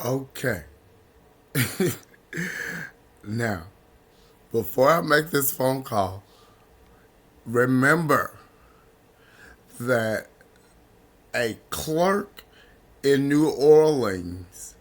Okay. Now, before I make this phone call, remember that a clerk in New Orleans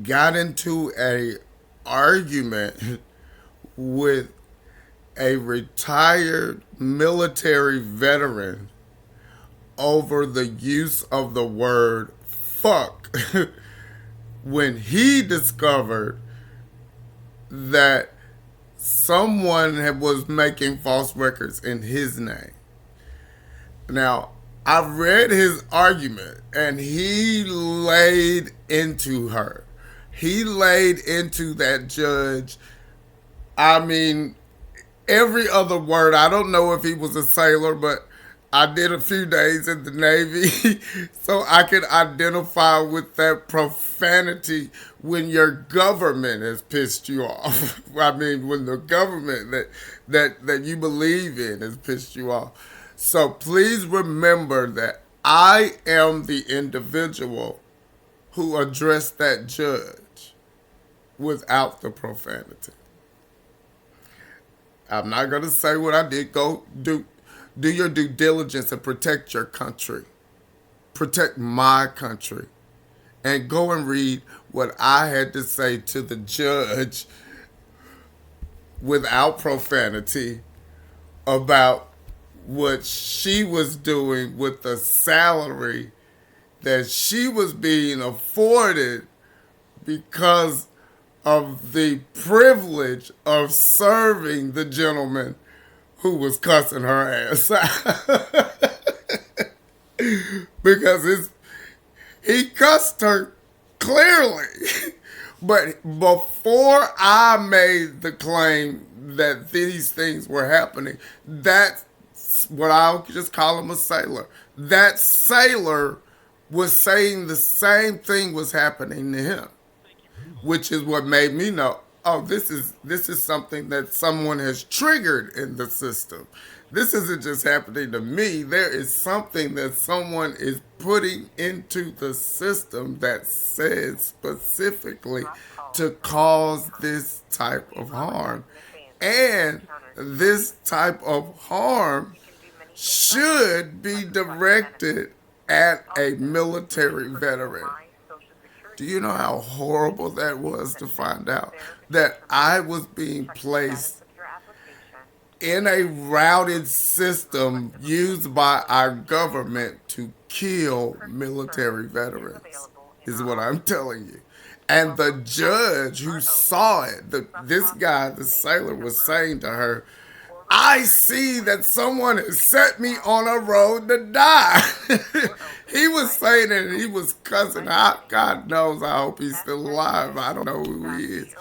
got into a argument with a retired military veteran over the use of the word fuck when he discovered that someone was making false records in his name. Now, I've read his argument and he laid into her. He laid into that judge. I mean, every other word. I don't know if he was a sailor, but I did a few days in the Navy, so I can identify with that profanity when your government has pissed you off. I mean, when the government that you believe in has pissed you off. So please remember that I am the individual who addressed that judge without the profanity. I'm not gonna say what I did. Go do your due diligence and protect your country. Protect my country. And go and read what I had to say to the judge without profanity about what she was doing with the salary that she was being afforded because of the privilege of serving the gentleman who was cussing her ass out. Because he cussed her clearly. But before I made the claim that these things were happening, that's what I'll just call him, a sailor. That sailor was saying the same thing was happening to him, which is what made me know, oh, this is something that someone has triggered in the system. This isn't just happening to me. There is something that someone is putting into the system that says specifically to cause this type of harm. And this type of harm should be directed at a military veteran. Do you know how horrible that was to find out that I was being placed in a routed system used by our government to kill military veterans, is what I'm telling you. And the judge who saw it, this guy, the sailor, was saying to her, I see that someone has set me on a road to die. He was saying it and he was cussing out. God knows, I hope he's still alive. I don't know who he is.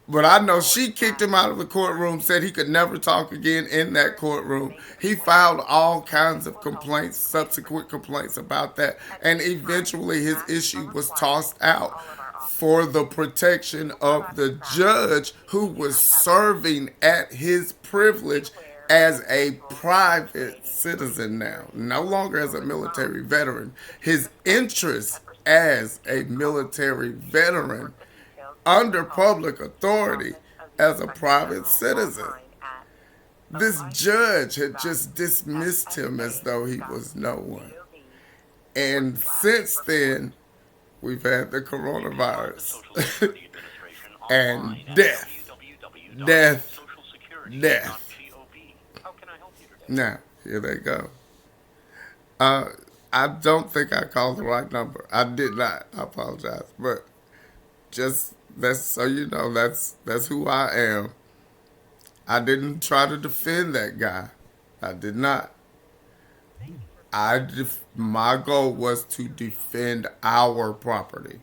But I know she kicked him out of the courtroom, said he could never talk again in that courtroom. He filed all kinds of complaints, subsequent complaints about that. And eventually his issue was tossed out for the protection of the judge who was serving at his privilege as a private citizen now, no longer as a military veteran. His interest as a military veteran under public authority as a private citizen. This judge had just dismissed him as though he was no one. And since then, we've had the coronavirus and death, death, death. Now, here they go. I don't think I called the right number. I did not. I apologize. But just that's so you know, that's who I am. I didn't try to defend that guy. I did not. My goal was to defend our property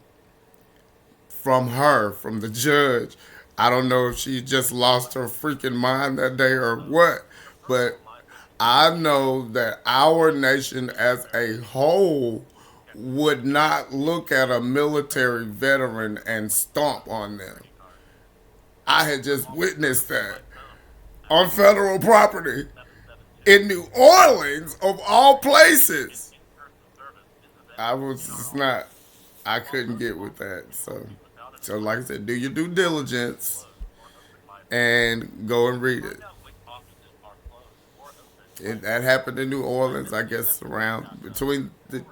from her, from the judge. I don't know if she just lost her freaking mind that day or what, but I know that our nation as a whole would not look at a military veteran and stomp on them. I had just witnessed that on federal property in New Orleans, of all places. I was just not. I couldn't get with that. So like I said, do your due diligence and go and read it. That happened in New Orleans, I guess, around between the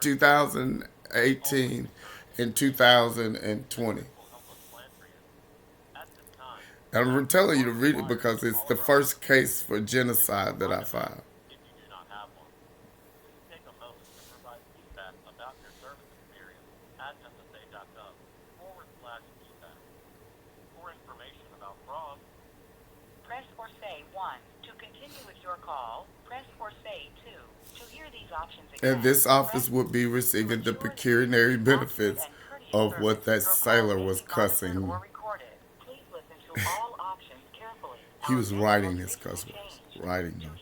2018 and 2020. And I'm telling you to read it because it's the first case for genocide that I filed. Press or say 1 to continue with your call. Press or say 2 to hear these options again. And this office would be receiving the pecuniary benefits of what that sailor was cussing. Please listen to all options carefully. He was writing his cuss words. Writing them.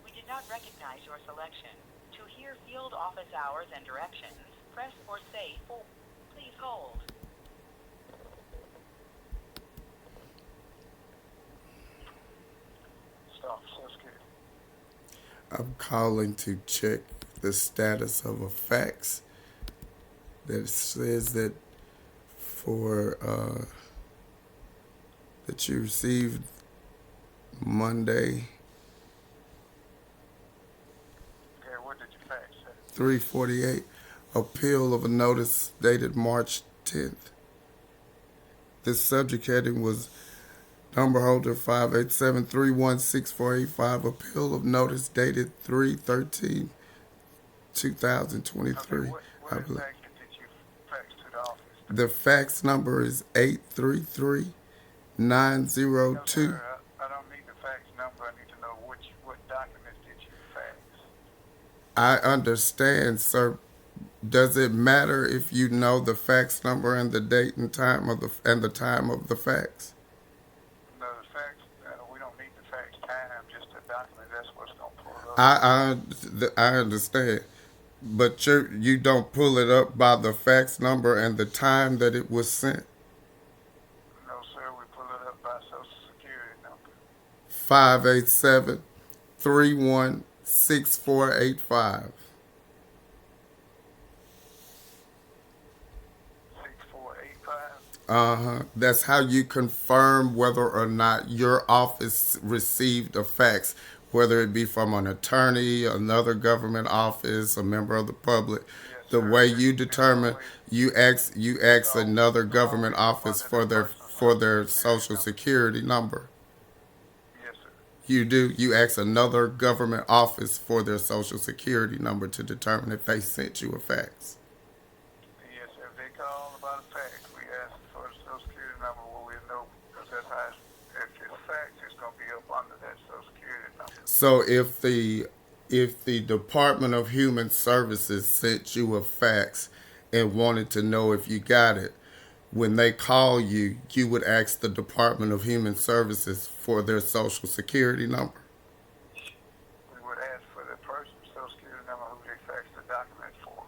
We did not recognize your selection. To hear field office hours and directions, press or say 4. Please hold. I'm calling to check the status of a fax that says that for that you received Monday. Okay, what did you fax? 3:48, appeal of a notice dated March 10th. The subject heading was number holder 587316485, appeal of notice dated 3/13/2023. What I exactly believe. did you fax to the office? The fax number is 833-902. No, sir, I don't need the fax number. I need to know what documents did you fax? I understand, sir. Does it matter if you know the fax number and the date and time of the time of the fax? No, the fax, we don't need the fax time, just the document. That's what's going to pull it up. I understand, but you don't pull it up by the fax number and the time that it was sent. No, sir, we pull it up by Social Security number. 587-316485. 6485? That's how you confirm whether or not your office received a fax, whether it be from an attorney, another government office, a member of the public. Yes, The sir. way you determine, you ask another government office for their social security number. Yes, sir. You do. You ask another government office for their social security number to determine if they sent you a fax. Yes, sir. If they call about a fax, we ask for the Social Security number where we know, because that's how if it's fax, it's going to be up under that Social Security number. So if the Department of Human Services sent you a fax and wanted to know if you got it, when they call you, you would ask the Department of Human Services for their social security number. We would ask for the person's Social Security number who they faxed the document for.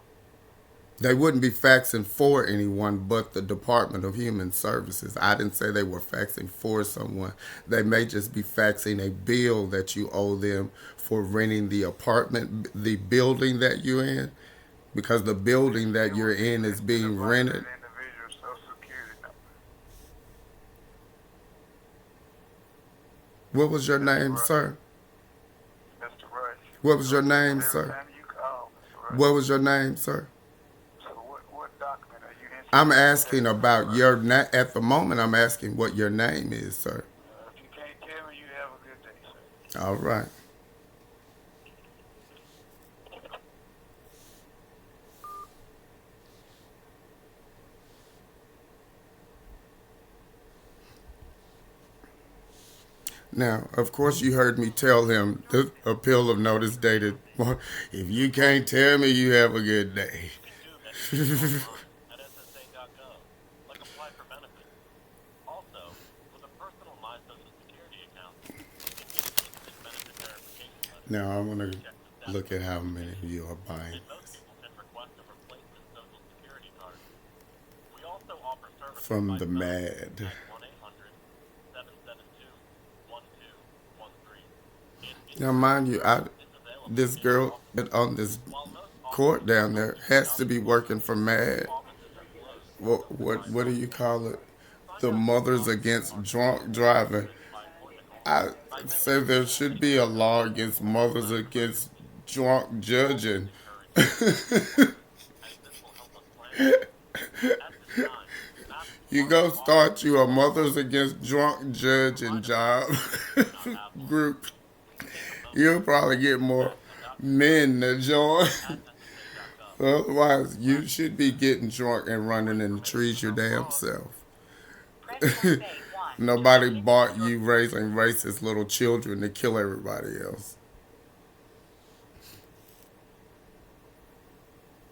They wouldn't be faxing for anyone but the Department of Human Services. I didn't say they were faxing for someone. They may just be faxing a bill that you owe them for renting the apartment, the building that you're in, because the building that you're in is being rented. Individual Social Security number. What was your name, sir? Mr. Rush. What was your name, Every sir? time you call, Mr. Rush. What was your name, sir? So what document are you interested I'm in? asking about your name. At the moment, I'm asking what your name is, sir. If you can't tell me, you have a good day, sir. All right. Now, of course, you heard me tell him the appeal of notice dated. If you can't tell me, you have a good day. Now, I want to look at how many of you are buying this. From the MAD. Now, mind you, this girl on this court down there has to be working for MAD. What do you call it? The Mothers Against Drunk Driving. I say there should be a law against mothers against drunk judging. You go start you a Mothers Against Drunk Judging job group. You'll probably get more men to join. Otherwise, you should be getting drunk and running in the trees your damn self. Nobody bought you raising racist little children to kill everybody else.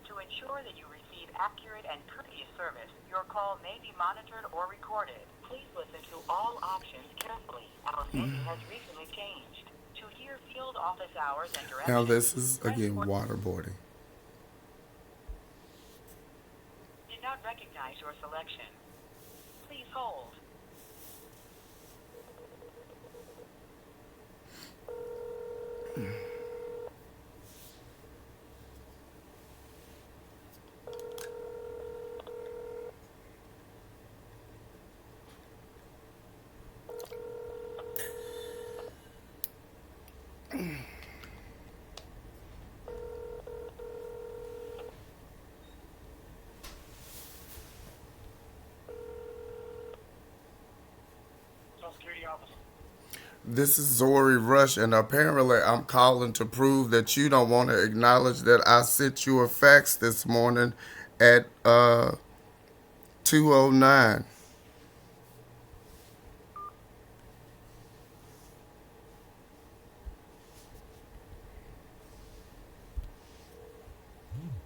To ensure that you receive accurate and courteous service, your call may be monitored or recorded. Please listen to all options carefully. Our menu has recently changed. To hear field office hours and directions... Now this is, again, waterboarding. Did not recognize your selection. Please hold. Security officer. This is Zori Rush, and apparently I'm calling to prove that you don't want to acknowledge that I sent you a fax this morning at 2:09.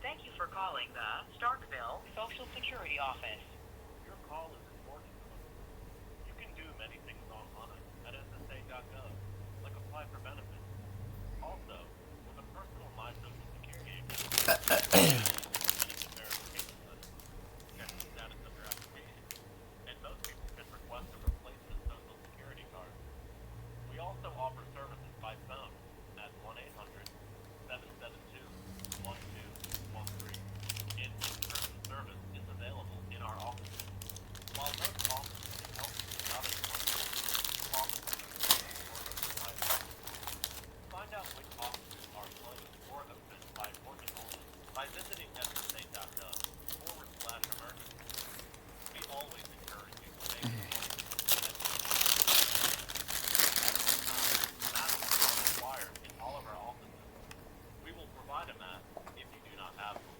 Thank you for calling the Starkville Social Security Office. Your call is important to us. You can do many things online at SSA.gov, like apply for benefits. Also, with a personal My Social Security account, verification letter, check the status of your application, and most people can request a replacement Social Security card. We also offer services by phone at 1-800-772-1213. In-person service is available in our offices. While most offices can help you without an appointment, offices are closed or open by appointment. Find out which offices are closed or open by appointment only by visiting ssa.gov/emergency. We always encourage you to make appointments. Masks are required in all of our offices. We will provide a mask if you do not have one.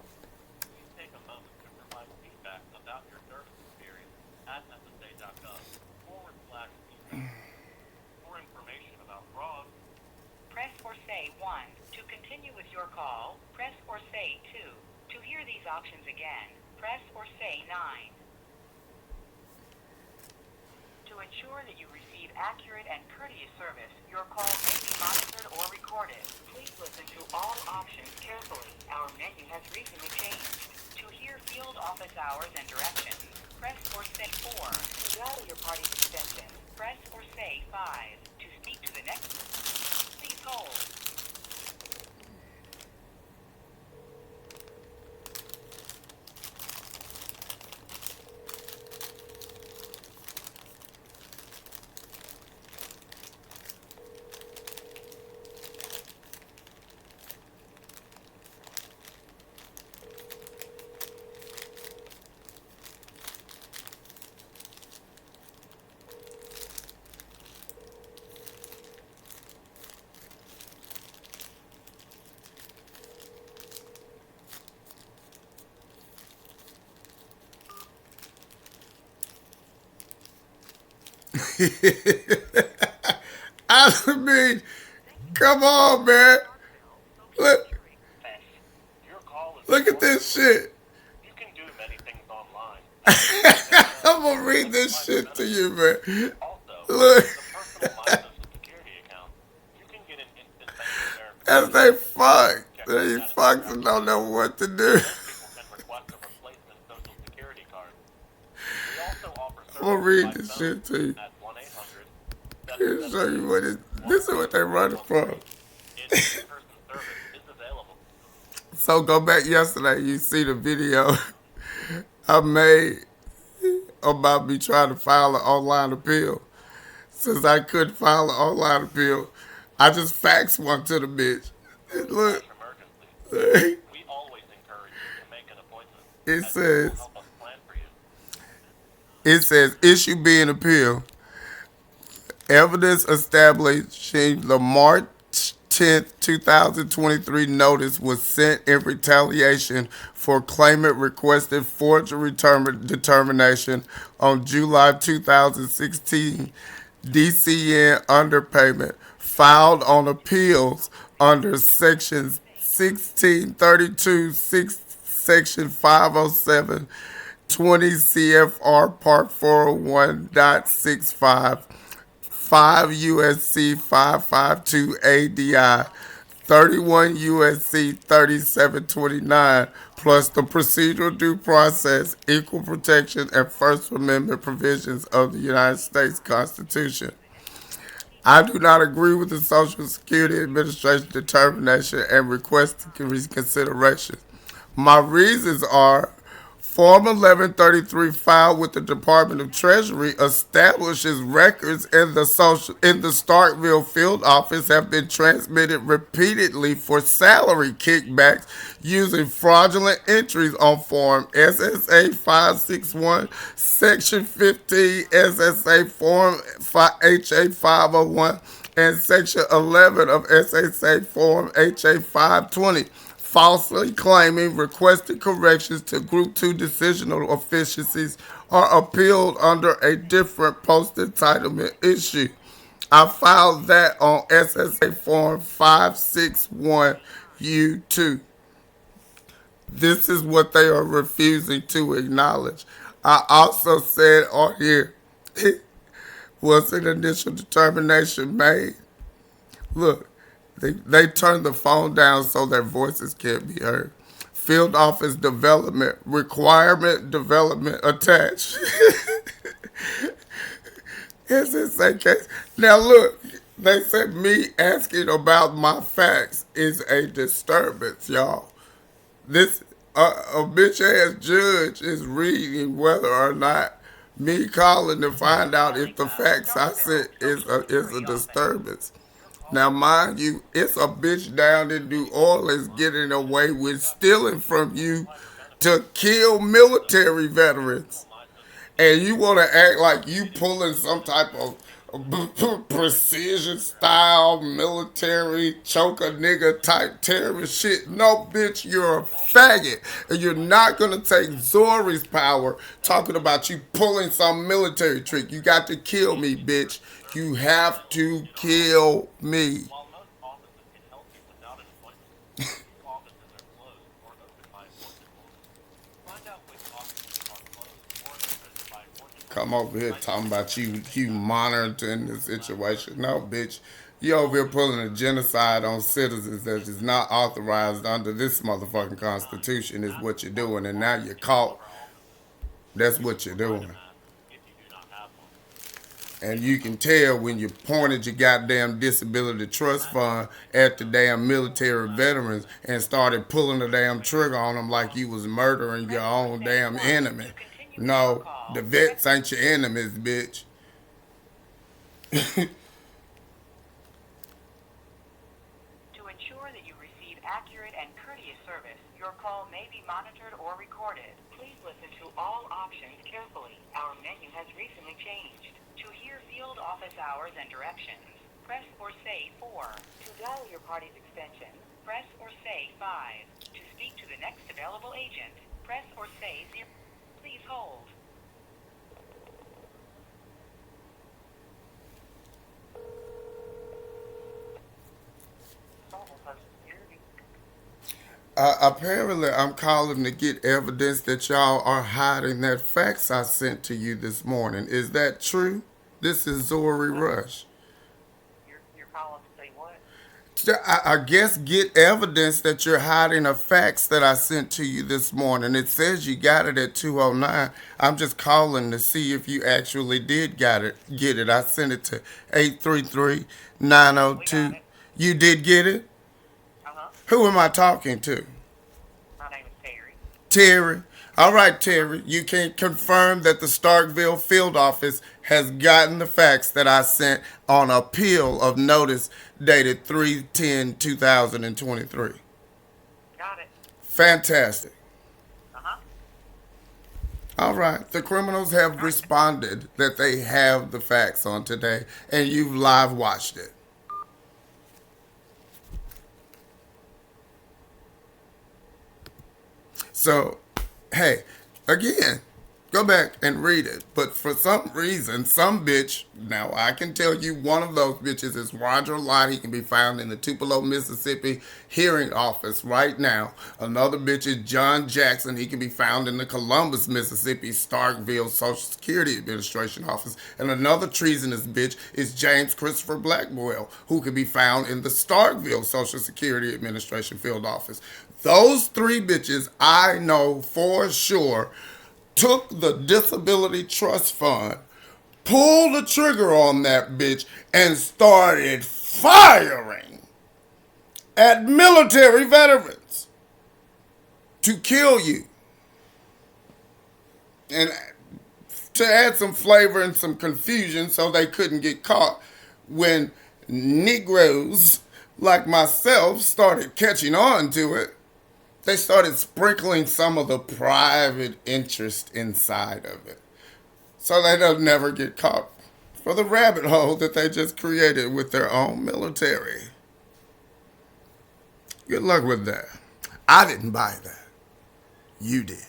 Please take a moment to provide feedback about your service experience at ssa.gov/feedback. For information about fraud, Press or say 1. To continue with your call, press or say 2. To hear these options again, press or say 9. To ensure that you receive accurate and courteous service, your call may be monitored or recorded. Please listen to all options carefully. Our menu has recently changed. To hear field office hours and directions, press or say 4. To dial your party's extension, press or say 5. To speak to the next... Please hold. I mean, come on, man. Look, your call is look at this shit. You can do many things online. I'm gonna read this shit to you, man. Also, Look, with a personal My Social Security account, you can get an instant bank as verification. they fuck. They fucks and don't know what to do. Most people can request a replacement Social Security card. We also offer I'm gonna read services this by shit to you. phone at 1-800-772-1213. Here's show you what it. This is what they running from. In-person service is available. So go back yesterday, you see the video I made about me trying to file an online appeal. Since I couldn't file an online appeal, I just faxed one to the bitch. Look, Slash emergency. it We always encourage you to make an appointment, as this will says, help us plan for you. it says issue being appeal. Evidence establishing the March 10th, 2023 notice was sent in retaliation for claimant requested forgery determination on July 2016 DCN underpayment filed on appeals under sections 1632, section 507, 20 CFR Part 401.65, 5 USC 552 ADI, 31 USC 3729, plus the procedural due process, equal protection, and First Amendment provisions of the United States Constitution. I do not agree with the Social Security Administration determination and request reconsideration. My reasons are Form 1133 filed with the Department of Treasury establishes records in the Starkville field office have been transmitted repeatedly for salary kickbacks using fraudulent entries on Form SSA 561, Section 15, SSA Form HA 501, and Section 11 of SSA Form HA 520, falsely claiming requested corrections to Group 2 decisional efficiencies are appealed under a different post-entitlement issue. I filed that on SSA Form 561U2. This is what they are refusing to acknowledge. I also said on here, was an initial determination made? Look, they turned the phone down so their voices can't be heard. Field office development, requirement development attached. SSA case. Now look, they said me asking about my facts is a disturbance, y'all. This a bitch ass judge is reading whether or not me calling to find out if the facts I said is a disturbance. Now, mind you, it's a bitch down in New Orleans getting away with stealing from you to kill military veterans. And you want to act like you pulling some type of precision style military choke a nigga type terrorist shit. No, bitch, you're a faggot. And you're not going to take Zori's power talking about you pulling some military trick. You got to kill me, bitch. You have to kill me. While most offices can help you without an appointment, offices are closed or open by appointment only. Find out which offices are closed or open by appointment. Come over here talking about you monitoring the situation. No, bitch. You over here pulling a genocide on citizens that is not authorized under this motherfucking constitution is what you're doing. And now you're caught. That's what you're doing. If you do not have one. And you can tell when you pointed your goddamn disability trust fund at the damn military veterans and started pulling the damn trigger on them like you was murdering your own damn enemy. No, the vets ain't your enemies, bitch. To ensure that you receive accurate and courteous service, your call may be monitored or recorded. Please listen to all options carefully. Our menu has recently changed. To hear field office hours and directions, press or say 4. To dial your party's extension, press or say 5. To speak to the next available agent, press or say 0. Please hold. Apparently, I'm calling to get evidence that y'all are hiding that fax I sent to you this morning. Is that true? This is Zori Rush. You're calling to say what? I guess get evidence that you're hiding a fax that I sent to you this morning. It says you got it at 2:09. I'm just calling to see if you actually did get it. I sent it to 833-902. You did get it? Uh-huh. Who am I talking to? Terry. All right, Terry, you can confirm that the Starkville field office has gotten the facts that I sent on appeal of notice dated 3/10/2023. Got it. Fantastic. Uh-huh. All right, the criminals have responded that they have the facts on today, and you've live watched it. So, hey, again, go back and read it. But for some reason, some bitch, now I can tell you one of those bitches is Roger Lott. He can be found in the Tupelo, Mississippi hearing office right now. Another bitch is John Jackson. He can be found in the Columbus, Mississippi Starkville Social Security Administration office. And another treasonous bitch is James Christopher Blackwell, who can be found in the Starkville Social Security Administration field office. Those three bitches, I know for sure, took the Disability Trust Fund, pulled the trigger on that bitch, and started firing at military veterans to kill you. And to add some flavor and some confusion so they couldn't get caught, when Negroes like myself started catching on to it, they started sprinkling some of the private interest inside of it, so they don't never get caught for the rabbit hole that they just created with their own military. Good luck with that. I didn't buy that. You did.